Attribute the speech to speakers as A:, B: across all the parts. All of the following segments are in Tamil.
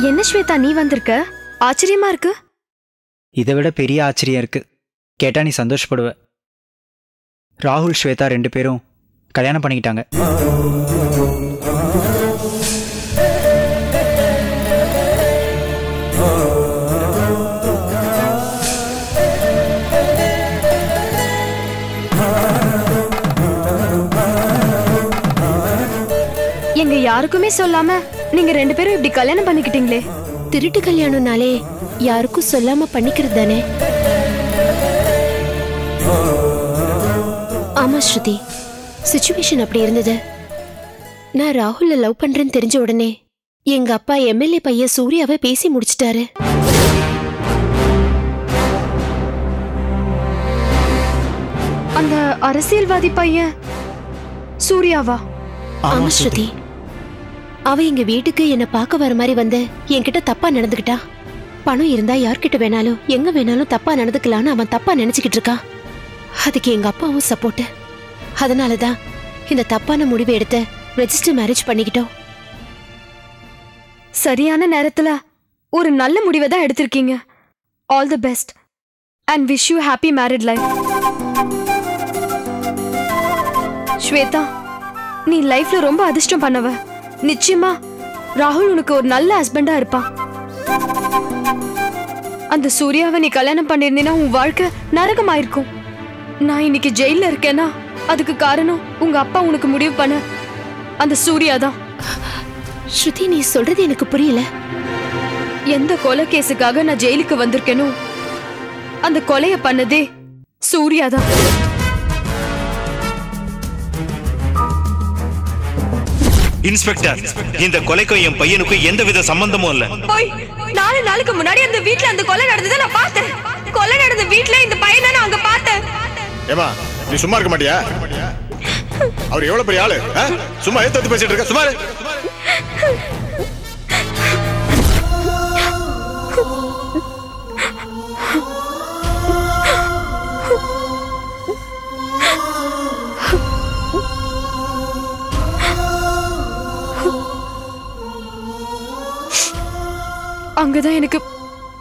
A: என்ன ஸ்வேதா நீ வந்திருக்க? ஆச்சரியமா இருக்கு.
B: இதை விட பெரிய ஆச்சரியம் இருக்கு. கேட்டா நீ சந்தோஷப்படுவ. ராகுல் ஸ்வேதா 2 பேரும் கல்யாணம் பண்ணிக்கிட்டாங்க.
A: எங்க யாருக்குமே சொல்லாம நீங்க 2 பேரும் இப்படி கல்யாணம் பண்ணிக்கிட்டீங்களே.
C: திருட்டு கல்யாணம்னாலே யாருக்கும் சொல்லாம பண்ணிக்கிறது தானே. ஆமா ஸ்ருதி, சிச்சுவேஷன் அப்படி இருந்தது. நான் ராகுல லவ் பண்றேன்னு தெரிஞ்ச உடனே எங்க அப்பா எம்எல்ஏ பையன் சூர்யாவை பேசி முடிச்சிட்டாரு.
A: அந்த அரசியல்வாதி பையன் சூர்யாவா?
C: ஆமா ஸ்ருதி, அவ எங்க வீட்டுக்கு என்ன பார்க்க வர மாதிரி வந்து என்கிட்ட தப்பா நடந்துக்கிட்டா. பணம் இருந்தா யார்கிட்ட வேணாலும் எங்க வேணாலும் தப்பா நடந்துக்கலான்னு அவன் தப்பா நினைச்சுக்கிட்டு இருக்கா. அதுக்கு எங்க அப்பாவும் சப்போர்ட். அதனாலதான் இந்த தப்பான முடிவை எடுத்து ரெஜிஸ்டர் மேரேஜ் பண்ணிக்கிட்டோம்.
A: சரியான நேரத்துல ஒரு நல்ல முடிவை தான் எடுத்திருக்கீங்க. All the best and wish you happy married life. Shweta, நீ லைஃப்ல ரொம்ப அதிர்ஷ்டம் பண்ணவ. நிச்சயமா ராகுல் உனக்கு ஒரு நல்ல ஹஸ்பண்டா இருப்பான். அந்த சூர்யாவை நீ கல்யாணம் பண்ணிருந்தீனா உன் வாழ்க்கை நரகமாயிருக்கும். நான் இன்னைக்கு ஜெயில இருக்கேன்னா அதுக்கு காரணம் உங்க அப்பா உனக்கு முடிவு பண்ண அந்த சூர்யா தான்.
C: ஸ்ருதி, நீ சொல்றது எனக்கு புரியல.
A: எந்த கொலை கேஸுக்காக நான் ஜெயிலுக்கு வந்திருக்கேனோ அந்த கொலைய பண்ணதே சூர்யா தான்.
D: இன்ஸ்பெக்டர், இந்த கொலைக்கும் என் பையனுக்கும் எந்தவித சம்பந்தமும் இல்ல.
A: 4 நாளுக்கு முன்னாடி அந்த வீட்ல அந்த கொலை நடந்ததை நான் பார்த்தேன். கொலை நடந்த வீட்ல இந்த பையனை நான் அங்க பார்த்தேன்.
E: ஏமா, நீ சும்மா இருக்க மாட்டியா? அவர் எவ்வளவு பெரிய ஆளு, சும்மா ஏத்து பேசிட்டு இருக்க. சும்மா
A: அங்கதான் எனக்கு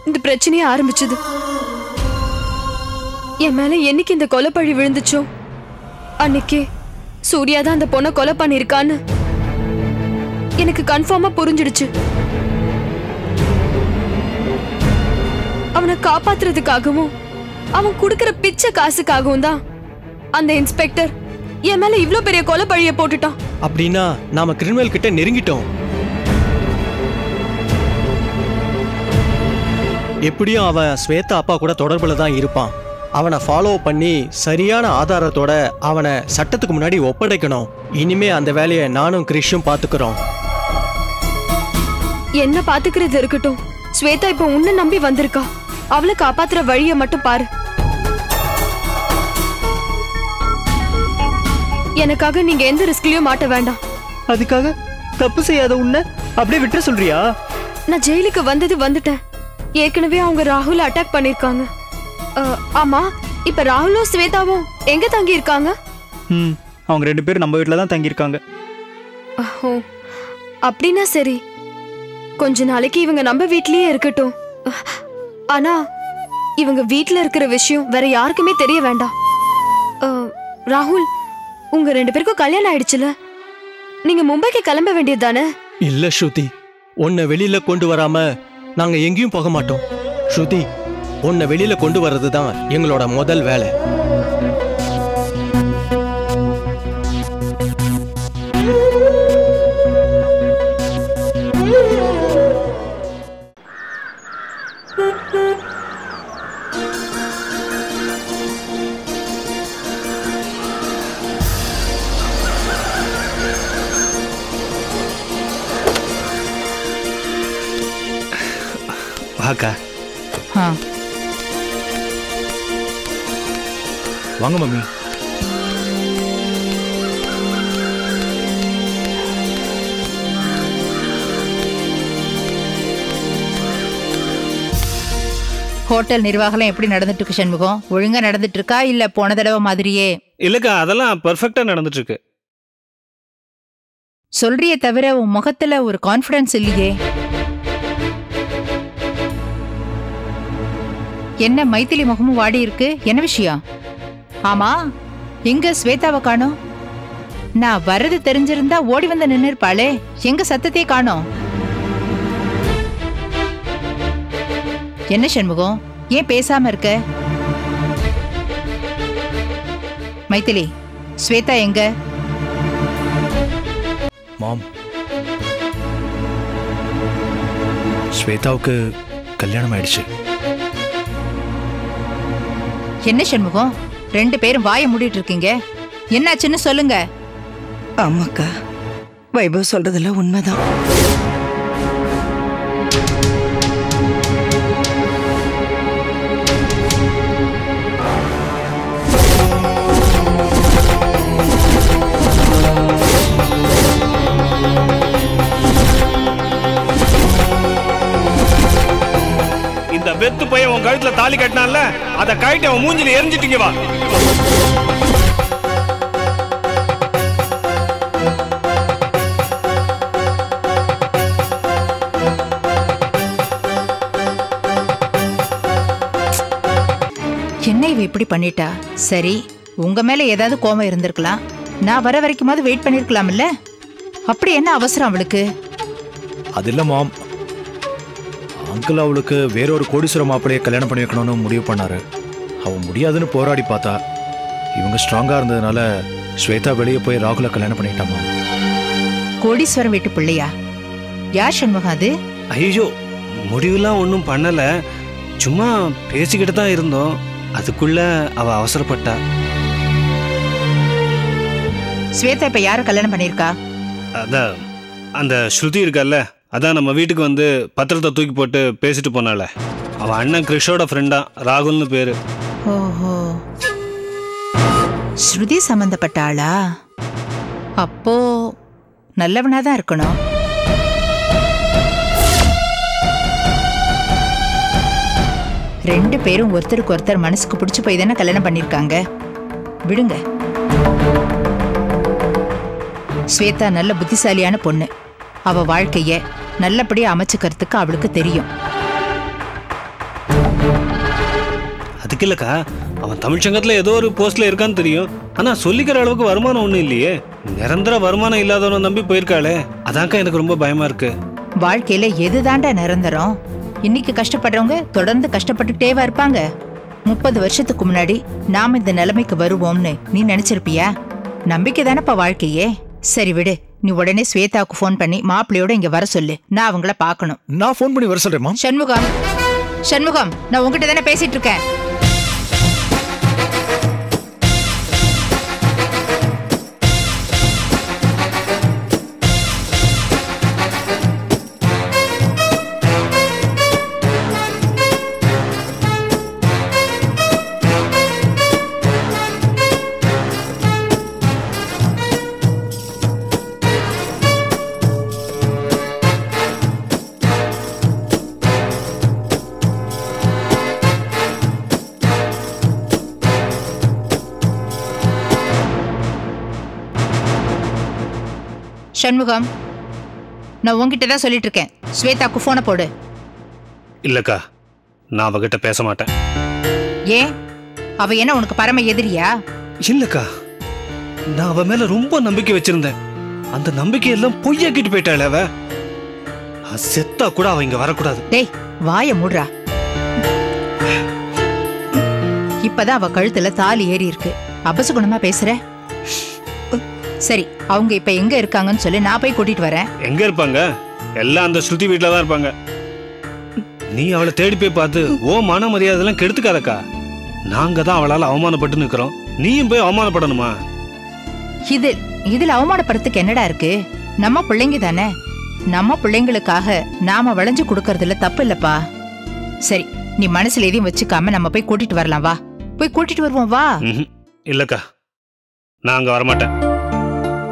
A: இந்த பிரச்சனையே ஆரம்பிச்சது. என் மேல என்னைக்கு இந்த கொலை பழி விழுந்துச்சோ அன்னைக்கே சூர்யா தான் அந்த பொண்ணை கொலை பண்ணிருக்கான்னு எனக்கு கன்ஃபார்மா புரிஞ்சிடுச்சு. அவனை காப்பாத்துறதுக்காகவும் அவன் குடுக்கிற பிச்சை காசுக்காகவும் தான் அந்த இன்ஸ்பெக்டர் என் மேல இவ்ளோ பெரிய கொலை பழிய போட்டுட்டான்.
F: அப்படின்னா நாம கிரிமினல் கிட்ட நெருங்கிட்டோம். எப்படியும் அவன் ஸ்வேதா அப்பா கூட தொடர்புல தான் இருப்பான். அவனை ஃபாலோ பண்ணி சரியான ஆதாரத்தோட அவனை சட்டத்துக்கு முன்னாடி ஒப்படைக்கணும். இனிமே அந்த வேலையை நானும் கிரிஷும் பாத்துக்கிறோம்.
A: என்ன பாத்துக்கிறது இருக்கட்டும். ஸ்வேதா இப்ப உன்னை நம்பி வந்திருக்கா. அவளை காப்பாத்துற வழியை மட்டும் பாரு. எனக்காக நீங்க எந்த ரிஸ்க்லயும் மாட்ட வேண்டாம்.
B: அதுக்காக தப்பு செய்யாத உன்னை அப்படியே விட்டுற சொல்றியா?
A: நான் ஜெயிலுக்கு வந்துட்டேன். ஏற்கனவே அவங்க ராகுல் அட்டாக் பண்ணிருக்காங்க. ஆமா, இப்ப ராகுலும் ஸ்வேதாவும் எங்க தங்கி இருக்காங்க?
B: அவங்க 2 பேரும் நம்ம வீட்டுல தான் தங்கி இருக்காங்க.
A: அப்படின்னா சரி, கொஞ்ச நாளைக்கு இவங்க நம்ம வீட்லயே இருக்கட்டும். ஆனா இவங்க வீட்டுல இருக்கிற விஷயம் வேற யாருக்குமே தெரிய வேண்டாம். ராகுல், உங்க 2 பேருக்கும் கல்யாணம் ஆயிடுச்சுல, நீங்க மும்பைக்கு கிளம்ப வேண்டியது தானே?
F: இல்ல ஸ்ருதி, உன்னை வெளியில கொண்டு வராம நாங்க எங்கேயும் போக மாட்டோம். ஸ்ருதி, உன்னை வெளியில கொண்டு வர்றதுதான் எங்களோட முதல் வேலை.
B: வாக்கா.
G: வாங்க மம்மி.
H: ஹோட்டல் நிர்வாகம் எப்படி நடந்துட்டு இருக்கு சண்முகம்? ஒழுங்கா நடந்துட்டு இருக்கா இல்ல போன தடவை மாதிரியே?
G: இல்லக்கா, அதெல்லாம் பெர்ஃபெக்ட்டா நடந்துட்டு இருக்கு.
H: சொல்றியே தவிர உன் முகத்துல ஒரு கான்ஃபிடன்ஸ் இல்லையே. என்ன மைத்திலி முகமும் வாடி இருக்கு? என்ன விஷயம்? ஆமா, எங்க ஸ்வேதாவை காணோம்? நான் வர்றது தெரிஞ்சிருந்தா ஓடி வந்து நின்னு இருப்பாளே, எங்க சத்தத்தையே காணோம்? என்ன சண்முகம், ஏன் பேசாம இருக்க? மைத்திலி, ஸ்வேதா எங்க?
G: மாம், ஸ்வேதாவுக்கு கல்யாணம் ஆயிடுச்சு.
H: என்ன சண்முகம், 2 பேரும் வாயை மூடிட்டு இருக்கீங்க, என்னாச்சுன்னு சொல்லுங்க.
I: ஆமாக்கா, வைபவ் சொல்றதெல்லாம் உண்மைதான்.
G: இந்த வெத்து பையன் உன் கழுத்துல தாலி கட்டினான்ல, அதை கழட்டி அவன் மூஞ்சில எரிஞ்சிட்டீங்க. வா,
H: என்ன இவ இப்படி பண்ணிட்டா? சரி, உங்க மேல ஏதாவது கோபம் இருந்திருக்கலாம், நான் வர வரைக்குமாவது வெயிட் பண்ணிருக்கலாம்ல. அப்படி என்ன அவசரம் அவளுக்கு?
G: அது இல்ல மாம், அங்கிள் அவளுக்கு வேறொரு கோடீஸ்வர மாப்பிளையை கல்யாணம் பண்ணி வைக்கணும்னு முடிவு பண்ணாரு. அவன் முடியாதுன்னு போராடி பார்த்தா, இவங்க ஸ்ட்ராங்கா இருந்ததுனால ஸ்வேதா வெளியே போய் ராகுல கல்யாணம் பண்ணிட்டாமா.
H: கோடீஸ்வரம் வீட்டு பிள்ளையா? யார் சண்முகம் அது?
J: ஐயோ, முடிவுலாம் ஒன்றும் பண்ணல, சும்மா பேசிக்கிட்டு தான் இருந்தோம். அதுக்குள்ள அவ அவசரப்பட்டா.
H: ஸ்வேதா இப்ப யார கல்யாணம் பண்ணிருக்கா?
J: அதான் அந்த ஸ்ருதி இருக்கல்ல, அதான் நம்ம வீட்டுக்கு வந்து பத்திரத்தை தூக்கி போட்டு பேசிட்டு போனால, அவன் அண்ணன் கிறிஷோட ஃப்ரெண்டா, ராகுல்னு பேரு.
H: ஓஹோ, ஸ்ருதி சம்பந்தப்பட்ட ஆளா? அப்போ நல்லவனாதான் இருக்கணும். ரெண்டு பேரும் ஒருத்தருக்கு ஒருத்தர் மனசுக்கு பிடிச்சு போய் தானே கல்யாணம் பண்ணிருக்காங்க. விடுங்க. ஸ்வேதா நல்ல புத்திசாலியான பொண்ணு. அவ வாழ்க்கைய நல்லபடியா அமைச்சுக்கிறதுக்கு அவளுக்கு தெரியும்.
J: அதுக்கு இல்லக்கா, அவன் தமிழ் சங்கத்துல ஏதோ ஒரு போஸ்ட்ல இருக்கான்னு தெரியும். ஆனா சொல்லிக்கிற அளவுக்கு வருமானம் ஒண்ணும் இல்லையே. நிரந்தர வருமானம் இல்லாதவனை நம்பி போயிருக்காளே, அதான்க்கா எனக்கு ரொம்ப பயமா இருக்கு.
H: வாழ்க்கையில எதுதாண்டா நிரந்தரம்? இன்னைக்கு கஷ்டப்படுறவங்க தொடர்ந்து கஷ்டப்பட்டுட்டேவா இருப்பாங்க? 30 வருஷத்துக்கு முன்னாடி நாம இந்த நிலைமைக்கு வருவோம்னு நீ நினைச்சிருப்பியா? நம்பிக்கை தானப்பா வாழ்க்கையே. சரி விடு, நீ உடனே ஸ்வேதாவுக்கு போன் பண்ணி மாப்பிள்ளையோட இங்க வர சொல்லு. நான் அவங்கள பாக்கணும்.
G: நான் போன் பண்ணி வர சொல்றேன்.
H: சண்முகம், சண்முகம், நான் உங்ககிட்ட தானே பேசிட்டு இருக்கேன். சண்முகம், நான் உங்ககிட்ட தான் சொல்லிட்டு இருக்கேன். ஸ்வேதாக்கு போனை போடு.
J: இல்லக்கா, நான் அவகிட்ட பேச மாட்டேன்.
H: ஏன்? அவ என்ன உனக்கு பரம எதிரியா?
J: இல்லக்கா, நான் அவ மேல ரொம்ப நம்பிக்கை வச்சிருந்தேன். அந்த நம்பிக்கையெல்லாம் பொய்யாக்கிட்டு போயிட்டாள் அவ. செத்தா கூட அவ இங்க வரக்கூடாது.
H: டேய், வாய மூடுறா. இப்பதான் அவ கழுத்துல தாலி ஏறி இருக்கு. அபசகுணமா பேசுற. சரி, அவங்க இப்ப எங்க இருக்காங்கன்னு சொல்லி நான் போய் கூட்டிட்டு வரேன்.
J: எங்க இருப்பாங்க? எல்லாம் அந்த ஸ்ருதி வீட்டுல தான் இருப்பாங்க. நீ அவளை தேடி போய் பார்த்து ஓ மான மரியாதைலாம் கெடுத்துக்காதக்கா. நாங்க தான் அவளால அவமானப்பட்டு நிக்கிறோம், நீயும் போய் அவமானப்படணுமா?
H: இதுல அவமானப்படுறதுக்கு என்னடா இருக்கு? நம்ம பிள்ளைங்க தானே. நம்ம பிள்ளைங்களுக்காக நாம வளைஞ்சு கொடுக்கறதுல தப்பு இல்லப்பா. சரி, நீ மனசுல எதையும் வச்சுக்காம நம்ம போய் கூட்டிட்டு வரலாம். வா, போய் கூட்டிட்டு வருவோம். வா.
J: இல்லக்கா, நான் அங்க வரமாட்டேன்.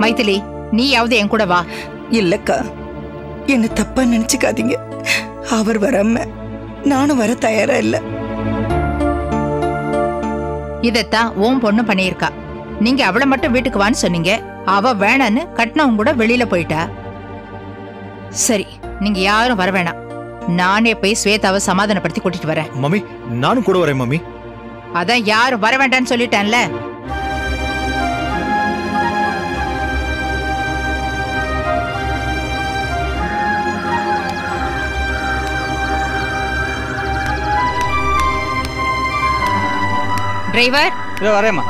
H: மைதிலி, நீயாவது என் கூட வா.
I: இல்லக்கா, என்ன தப்பா நினைச்சுக்காதீங்க. அவர் வராம நானும் வர தயாரா இல்ல.
H: இதத்தான் உன் பொண்ணு பண்ணியிருக்கா. நீங்க அவளை மட்டும் வீட்டுக்கு வான்னு சொன்னீங்க. அவ வேணான்னு கட்டினவங்க கூட வெளியில போயிட்டா. சரி, நீங்க யாரும் வர வேணாம். நானே போய் ஸ்வேதாவை சமாதானப்படுத்தி கூட்டிட்டு வரேன்.
G: மம்மி நானும் கூட வரேன் மம்மி.
H: அதான் யாரும் வர வேண்டாம்னு சொல்லிட்டேன்ல. டிரைவர்
B: வரேம்மா.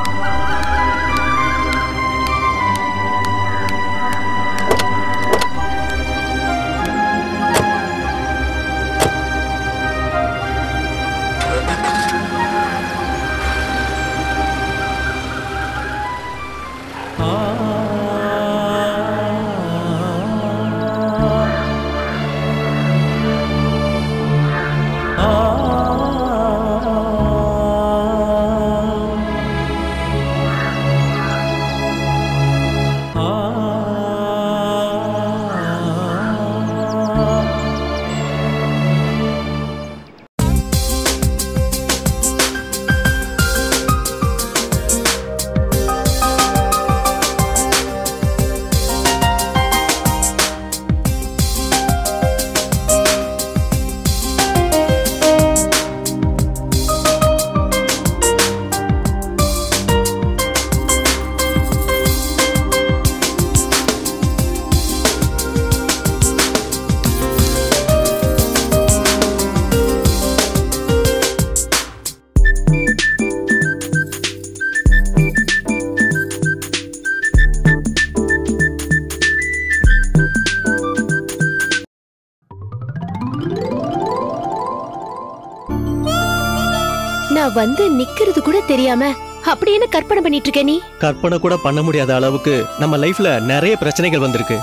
C: நான் வந்து நிக்கிறது கூட தெரியாம அப்படி என்ன கற்பனை பண்ணிட்டு இருக்க நீ?
F: கற்பனை கூட பண்ண முடியாத அளவுக்கு நம்ம லைஃப்ல நிறைய பிரச்சனைகள் வந்திருக்கு.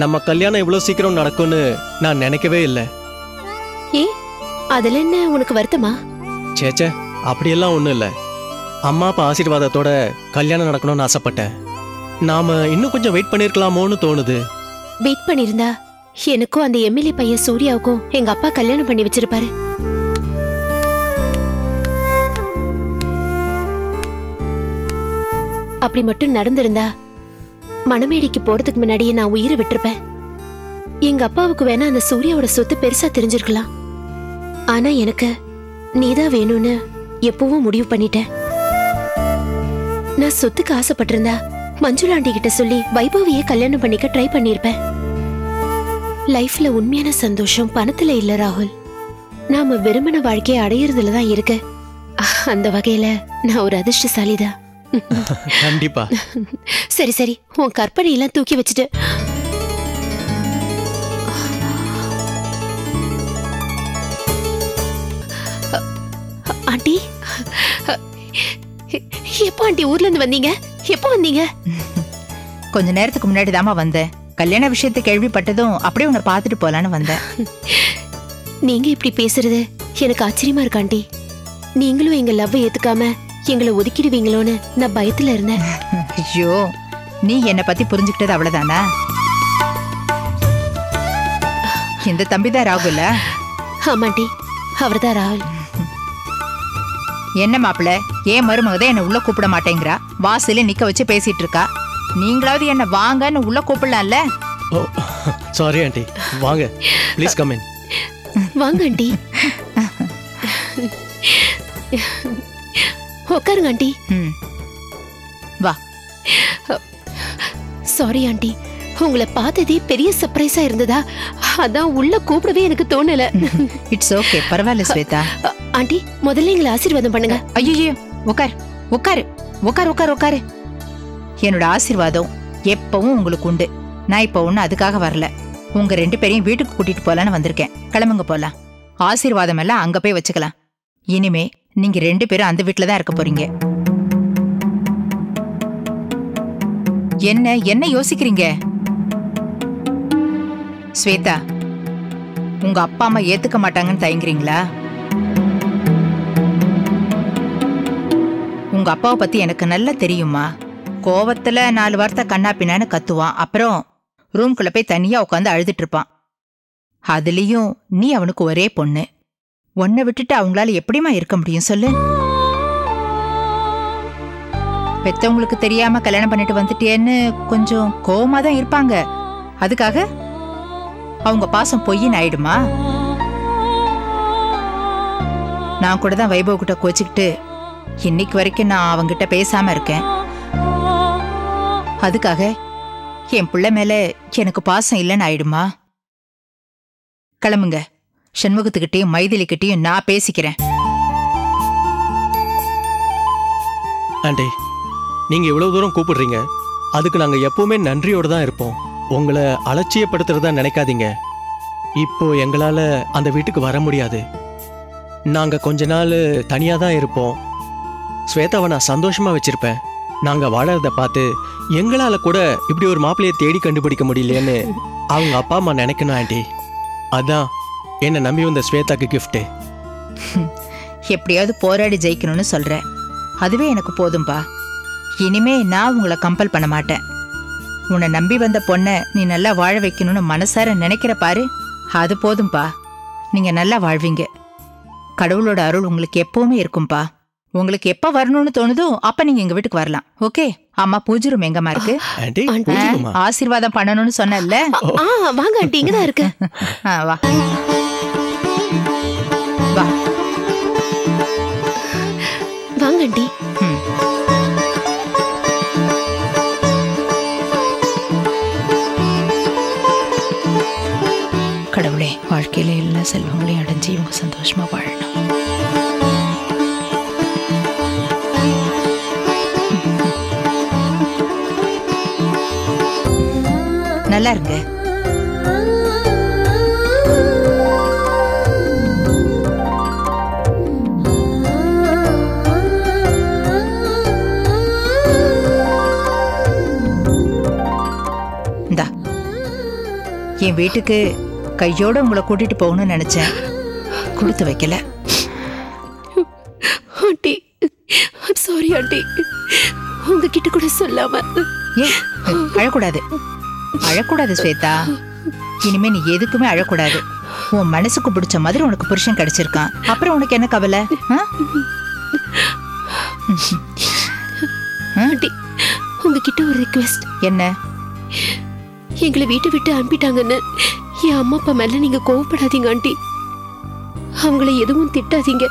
F: நம்ம கல்யாணம் இவ்வளவு சீக்கிரம் நடக்கும்னு நான் நினைக்கவே இல்லை.
C: ஏ அதுல என்ன உனக்கு வருத்தமா?
F: சேச்சே அப்படியெல்லாம் ஒண்ணும் இல்லை. அம்மா அப்பா ஆசீர்வாதத்தோட கல்யாணம் நடக்கணும்னு ஆசைப்பட்டேன். நாம இன்னும் கொஞ்சம் வெயிட் பண்ணிருக்கலாமோன்னு தோணுது.
C: வெயிட் பண்ணிருந்தா எனக்கும் அந்த எம்எல்ஏ பையன் சூர்யாவுக்கும் எங்க அப்பா கல்யாணம் பண்ணி வச்சிருப்பாரு. அப்படி மட்டும் நடந்திருந்தா மணமேடிக்கு போறதுக்கு முன்னாடியே நான் உயிரை விட்டிருப்பேன். எங்க அப்பாவுக்கு வேணா அந்த சூர்யாவோட சொத்து பெருசா தெரிஞ்சிருக்கலாம். ஆனா எனக்கு நீதான் வேணும்னு எப்பவும் முடிவு பண்ணிட்டேன். நான் சொத்துக்கு ஆசைப்பட்டிருந்தா மஞ்சுளாண்டி கிட்ட சொல்லி வைபவியை கல்யாணம் பண்ணிக்க ட்ரை பண்ணிருப்பேன். லைஃப்ல உண்மையான சந்தோஷம் பணத்துல இல்ல ராகுல். நாம விரும்பின வாழ்க்கையை அடையறதுல தான் இருக்கு. அந்த வகையில நான் ஒரு அதிர்ஷ்டசாலிதான்.
F: கண்டிப்பா.
C: சரி சரி உன் கற்பனையெல்லாம் தூக்கி வச்சுட்டு ஆண்டி எப்போ ஆண்டி ஊர்ல இருந்து வந்தீங்க? எப்போ வந்தீங்க?
H: கொஞ்ச நேரத்துக்கு முன்னாடி தாமா வந்தேன். கல்யாண விஷயத்தை கேள்விப்பட்டதும் அப்படியே உன்னை பார்த்துட்டு போலான்னு வந்தேன்.
C: நீங்க இப்படி பேசுறது எனக்கு ஆச்சரியமா இருக்கு ஆண்டி. நீங்களும் எங்க லவ் ஏத்துக்காம எங்களை ஒதுக்கிடுவீங்களோன்னு நான் பயத்துல இருந்தேன்.
H: ஐயோ நீ என்னை பத்தி புரிஞ்சுக்கிட்டது அவ்வளவுதானா? இந்த தம்பிதான் ராகுல?
C: ஆமாண்டி அவர்தான் ராகுல்.
H: என்ன மாப்பிள்ள ஏன் மருமகதான் என்ன உள்ள கூப்பிட மாட்டேங்கிறா? வாசல நிக்க வச்சு பேசிட்டு இருக்கா. நீங்களாவது என்ன வாங்கன்னு உள்ள கூப்பிடலாம்ல?
F: ஓ சாரி ஆண்டி. வாங்க ப்ளீஸ் கம் இன்.
C: வாங்க ஆண்டி. உட்காருங்க ஆண்டி.
H: வா.
C: சாரி ஆண்டி, உங்களை பார்த்ததே பெரிய சர்ப்ரைஸா இருந்ததா? அதான் உள்ள கூப்பிடவே எனக்கு தோணல.
H: இட்ஸ் ஓகே பரவாயில்ல ஸ்வேதா.
C: ஆண்டி முதல்ல எங்களை ஆசீர்வாதம் பண்ணுங்க.
H: ஐயோ உட்கார் உட்காரு உட்கார் உட்கார் உட்காரு. என்னோட ஆசீர்வாதம் எப்பவும் உங்களுக்கு உண்டு. நான் இப்ப ஒண்ணு அதுக்காக வரல. உங்க 2 பேரையும் வீட்டுக்கு கூட்டிட்டு போலான்னு வந்திருக்கேன். கிளம்புங்க போலாம். ஆசீர்வாதம் எல்லாம் அங்க போய் வச்சுக்கலாம். இனிமே நீங்க 2 பேரும் அந்த வீட்டுல தான் இருக்க போறீங்க. என்ன என்ன யோசிக்கிறீங்க? ஸ்வேதா உங்க அப்பா அம்மா ஏத்துக்க மாட்டாங்கன்னு தயங்குறீங்களா? உங்க அப்பாவை பத்தி எனக்கு நல்லா தெரியுமா. கோவத்துல 4 வார்த்தை கண்ணா பின்னான்னு கத்துவான். அப்புறம் ரூம்குள்ள போய் தனியா உட்காந்து அழுதுட்டு இருப்பான். அதுலயும் நீ அவனுக்கு ஒரே பொண்ணு. உன்னை விட்டுட்டு அவங்களால எப்படிமா இருக்க முடியும் சொல்லு? பெத்தவங்களுக்கு தெரியாம கல்யாணம் பண்ணிட்டு வந்துட்டேன்னு கொஞ்சம் கோவமா தான் இருப்பாங்க. அதுக்காக அவங்க பாசம் பொய்ன்னு ஆயிடுமா? நான் கூட தான் வைபவ் கிட்ட கோச்சிக்கிட்டு இன்னைக்கு வரைக்கும் நான் அவங்கிட்ட பேசாம இருக்கேன். அதுக்காக என் பிள்ளை மேல எனக்கு பாசம் இல்லைன்னு ஆயிடுமா? கிளம்புங்க. சண்முகத்துக்கிட்டையும் மைதிலிக்கிட்டையும் நான் பேசிக்கிறேன்.
F: ஆண்டி, நீங்க இவ்வளவு தூரம் கூப்பிடுறீங்க, அதுக்கு நாங்க எப்பவுமே நன்றியோட தான் இருப்போம். உங்களை அலட்சியப்படுத்துறதா நினைக்காதீங்க. இப்போ எங்களால அந்த வீட்டுக்கு வர முடியாது. நாங்க கொஞ்ச நாள் தனியா தான் இருப்போம். ஸ்வேதாவை நான் சந்தோஷமா வச்சிருப்பேன். நாங்க வாழறத பார்த்து எங்களால கூட இப்படி ஒரு மாப்பிள்ளையை தேடி கண்டுபிடிக்க முடியலையேன்னு அவங்க அப்பா அம்மா நினைக்கணும் ஆண்டி. அதான் என்ன நம்பி வந்த ஸ்வேதாக்கு கிஃப்ட்.
H: எப்படியாவது போராடி ஜெயிக்கணும்னு சொல்றேன். அதுவே எனக்கு போதும்பா. இனிமே நான் உங்களை கம்பல் பண்ண மாட்டேன். உன்னை நம்பி வந்த பொண்ணை நீ நல்லா வாழ வைக்கணும்னு மனசார நினைக்கிற பாரு, அது போதும்பா. நீங்க நல்லா வாழ்வீங்க. கடவுளோட அருள் உங்களுக்கு எப்பவுமே இருக்கும்பா. உங்களுக்கு எப்ப வரணும்னு தோணுதோ அப்ப நீங்க எங்க வீட்டுக்கு வரலாம். ஓகே? அம்மா பூஜை ரூம் எங்கம்மா இருக்கு? ஆசீர்வாதம் பண்ணணும்னு சொன்னல.
C: வாங்க ஆண்டி, இங்கதான் இருக்கு.
H: வா வா
C: வாங்க ஆண்டி.
H: கடவுளே, வாழ்க்கையில எல்லா செல்வங்களையும் அடைஞ்சு இவங்க சந்தோஷமா வாழணும். நல்லா இருங்க. இந்தா, என் வீட்டுக்கு கையோட உங்களை கூட்டிட்டு போகணும்னு நினைச்சேன், கொடுத்து வைக்கல.
C: ஆண்டி, சாரி ஆண்டி, உங்ககிட்ட கூட சொல்லாம.
H: ஏய், அழக்கூடாது, அழக்கூடாது ஸ்வேதா. இனிமே நீ எதுக்குமே அழக்கூடாது. உன் மனசுக்கு பிடிச்ச மாதிரி உனக்கு புருஷன் கிடைச்சிருக்கான். அப்புறம் உனக்கு என்ன கவலை?
C: ஆண்டி, உங்ககிட்ட ஒரு ரிக்வெஸ்ட்.
H: என்ன?
C: எங்களை வீட்டை விட்டு அனுப்பிட்டாங்கன்னு என் அம்மா அப்பா மேல நீங்க கோவப்படாதீங்க ஆண்டி. அவங்கள எதுவும் திட்டாதீங்க.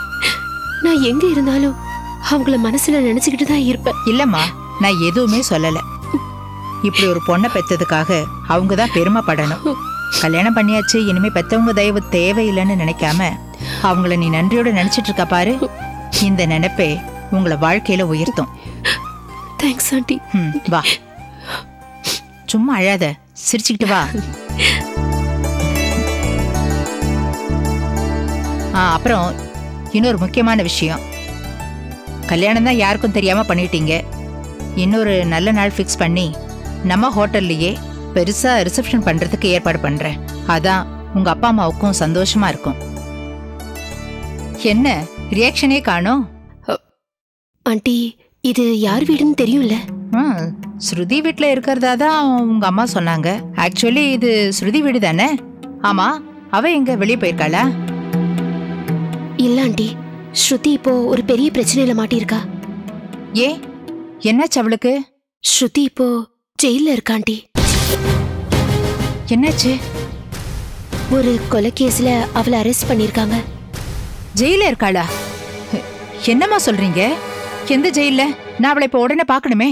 C: நான் எங்க இருந்தாலும் அவங்கள மனசுல நினைச்சுக்கிட்டு தான் இருப்பேன்.
H: இல்லம்மா, நான் எதுவுமே சொல்லல. இப்படி ஒரு பொண்ணை பெத்ததுக்காக அவங்க தான் பெருமைப்படணும். கல்யாணம் பண்ணியாச்சு, இனிமே பெத்தவங்க தயவு தேவையில்லைன்னு நினைக்காம அவங்கள நீ நன்றியோட நினைச்சிட்டு இருக்க பாரு. இந்த நினைப்பே உங்களை வாழ்க்கையில உயர்த்தும்.
C: Thanks aunty.
H: வா, சும்மா அழாத, சிரிச்சுக்கிட்டு வா. அப்புறம் இன்னொரு முக்கியமான விஷயம், கல்யாணம் தான் யாருக்கும் தெரியாம பண்ணிட்டீங்க. இன்னொரு நல்ல நாள் ஃபிக்ஸ் பண்ணி நம்ம ஹோட்டல்லையே பெருசா ரிசப்ஷன் பண்றதுக்கு ஏற்பாடு பண்றேன். அதான் உங்க அப்பா அம்மாவுக்கும் சந்தோஷமா இருக்கும். என்ன ரியாக்ஷனே காணோம்?
C: ஆண்டி, இது யார் வீடுன்னு தெரியும்ல?
H: ஸ்ருதி வீட்டுல இருக்கிறதா தான் உங்க அம்மா சொன்னாங்க. ஆக்சுவலி இது ஸ்ருதி வீடு தானே? ஆமா, அவ எங்க வெளியே போயிருக்காளா?
C: இல்ல ஆண்டி, ஸ்ருதி இப்போ ஒரு பெரிய பிரச்சனையில மாட்டிருக்கா.
H: ஏ, என்னாச்சு அவளுக்கு?
C: ஸ்ருதி இப்போ ஜெயில இருக்காண்டி.
H: என்னாச்சு?
C: ஒரு கொலை கேஸ்ல அவளை அரெஸ்ட் பண்ணிருக்காங்க.
H: ஜெயில இருக்காளா? என்னம்மா சொல்றீங்க? எந்த ஜெயில? நான் அவளை இப்ப உடனே பாக்கணுமே.